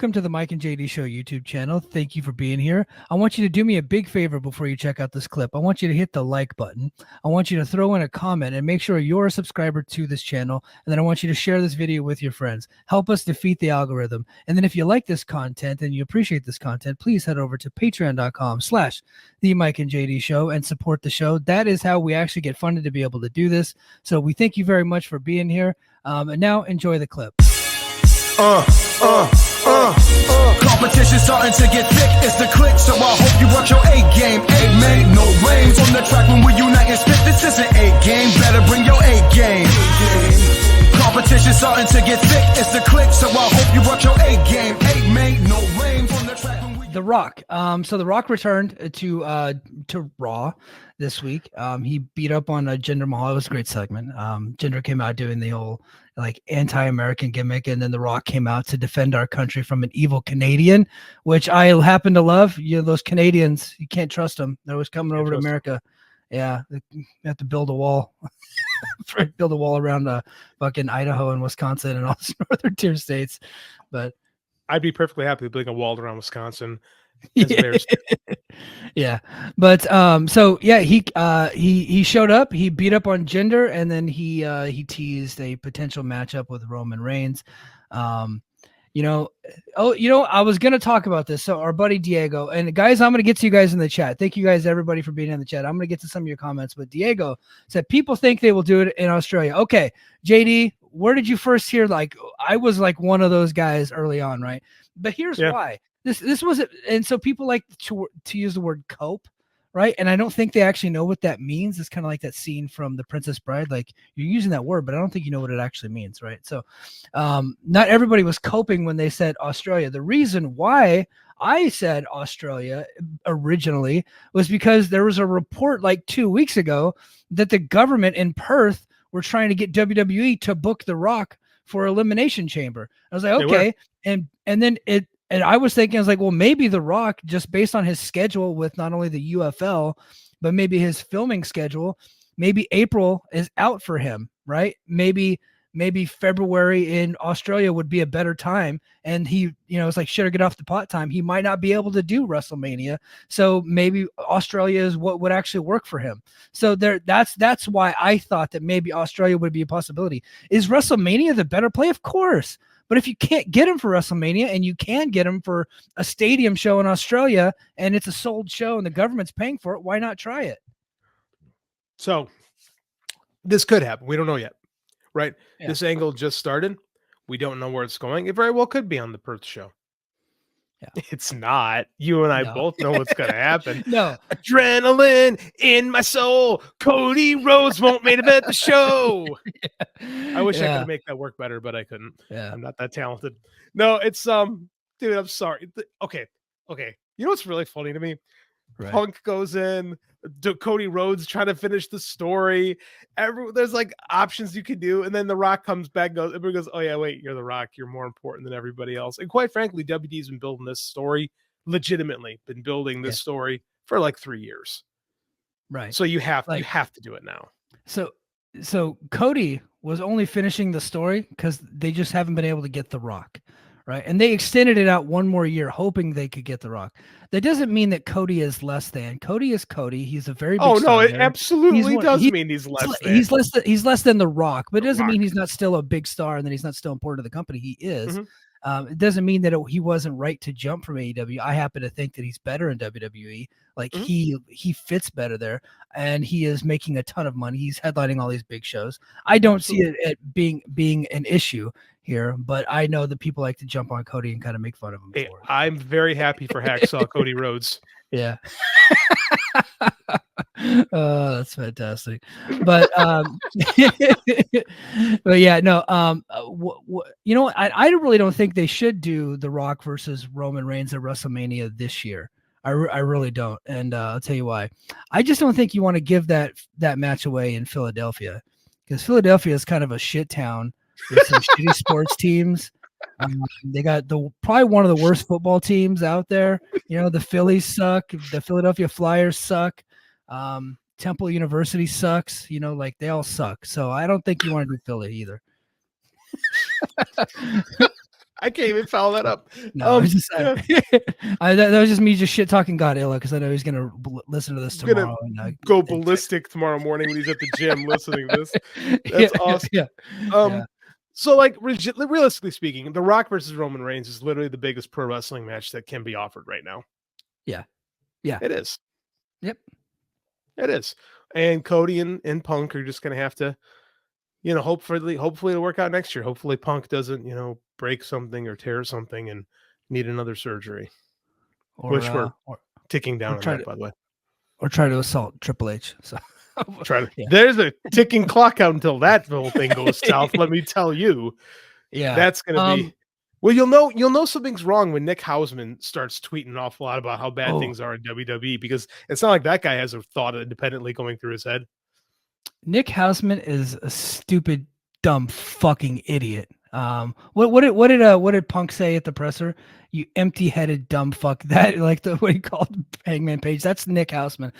Welcome to the Mike and JD Show YouTube channel. Thank you for being here. I want you to do me a big favor before you check out this clip. I want you to hit the like button. I want you to throw in a comment and make sure you're a subscriber to this channel. And then I want you to share this video with your friends. Help us defeat the algorithm. And then if you like this content and you appreciate this content, please head over to patreon.com/the Mike and JD Show and support the show. That is how we actually get funded to be able to do this. So we thank you very much for being here. And now enjoy the clip. Competition starting to get thick, it's the click, so I hope you work your A game. Mate, no rains on the track when we unite and spit. This is an A game, better bring your A game. Competition starting to get thick, it's the click, so I hope you work your A game. Mate, no rains on the track when we The Rock. So The Rock returned to Raw this week. He beat up on Jinder Mahal. It was a great segment. Jinder came out doing the whole like anti-American gimmick, and then The Rock came out to defend our country from an evil Canadian, which I happen to love. You know, those Canadians, you can't trust them. They're always coming over to America. Yeah, you have to build a wall. Build a wall around fucking Idaho and Wisconsin and all these northern tier states. But I'd be perfectly happy with building a wall around Wisconsin. Yeah, but so yeah, he showed up, he beat up on Jinder, and then he teased a potential matchup with Roman Reigns. I was gonna talk about this. So our buddy Diego, and guys, I'm gonna get to you guys in the chat. Thank you guys, everybody, for being in the chat. I'm gonna get to some of your comments, but Diego said people think they will do it in Australia. Okay, JD, where did you first hear? Like, I was like one of those guys early on, right? But here's why. This was it, and so people like to use the word cope, right? And I don't think they actually know what that means. It's kind of like that scene from The Princess Bride. Like, you're using that word, but I don't think you know what it actually means, right? So not everybody was coping when they said Australia. The reason why I said Australia originally was because there was a report like 2 weeks ago that the government in Perth were trying to get WWE to book The Rock for Elimination Chamber. I was like, okay. And then and I was thinking, I was like, well, maybe The Rock, just based on his schedule with not only the UFL, but maybe his filming schedule, maybe April is out for him, right? Maybe February in Australia would be a better time. And he, it's like shit or get off the pot time. He might not be able to do WrestleMania. So maybe Australia is what would actually work for him. So that's why I thought that maybe Australia would be a possibility. Is WrestleMania the better play? Of course. But if you can't get him for WrestleMania and you can get him for a stadium show in Australia and it's a sold show and the government's paying for it, why not try it? So this could happen. We don't know yet, right? Yeah. This angle just started. We don't know where it's going. It very well could be on the Perth show. Yeah. It's not. You and I both know what's going to happen. No. Adrenaline in my soul. Cody Rhodes won't main event the show. I wish I could make that work better, but I couldn't. Yeah. I'm not that talented. No, it's dude, I'm sorry. Okay. You know what's really funny to me? Right. Punk goes in, Cody Rhodes trying to finish the story. There's like options you can do, and then The Rock comes back and goes, everybody goes, oh yeah, wait, you're The Rock, you're more important than everybody else. And quite frankly, WWE's been building this story story for like 3 years. Right. So you have to do it now. So Cody was only finishing the story because they just haven't been able to get The Rock. Right. And they extended it out one more year, hoping they could get The Rock. That doesn't mean that Cody is less than. Cody is Cody. He's a very big star. It absolutely does mean he's less than. He's less than The Rock, but it doesn't mean he's not still a big star and that he's not still important to the company. He is. Mm-hmm. It doesn't mean that he wasn't right to jump from AEW. I happen to think that he's better in WWE. Like he fits better there, and he is making a ton of money. He's headlining all these big shows. I don't see it being an issue here, but I know that people like to jump on Cody and kind of make fun of him. Hey, I'm very happy for Hacksaw Cody Rhodes. Yeah. Oh, that's fantastic. But but yeah, no. You know what? I really don't think they should do The Rock versus Roman Reigns at WrestleMania this year. I really don't, and I'll tell you why. I just don't think you want to give that match away in Philadelphia, because Philadelphia is kind of a shit town with some shitty sports teams. They got probably one of the worst football teams out there. The Phillies suck. The Philadelphia Flyers suck. Temple University sucks. Like they all suck. So I don't think you want to do Philly either. I can't even follow that up. No, it was just, yeah. that was just me just shit talking Godzilla because I know he's gonna listen to this tomorrow. And, go ballistic tomorrow morning when he's at the gym listening to this. That's awesome. Yeah. So, like, realistically speaking, The Rock versus Roman Reigns is literally the biggest pro wrestling match that can be offered right now. Yeah. It is. Yep. It is. And Cody and Punk are just going to have to, hopefully it'll work out next year. Hopefully Punk doesn't, break something or tear something and need another surgery, which we're ticking down on that, by the way. Or try to assault Triple H. So There's a ticking clock out until that whole thing goes south. Let me tell you. Yeah. That's going to be. Well, you'll know something's wrong when Nick Hausman starts tweeting an awful lot about how bad things are in WWE, because it's not like that guy has a thought independently going through his head. Nick Hausman is a stupid, dumb, fucking idiot. What did Punk say at the presser? You empty-headed dumb fuck. That what he called Hangman Page. That's Nick Hausman.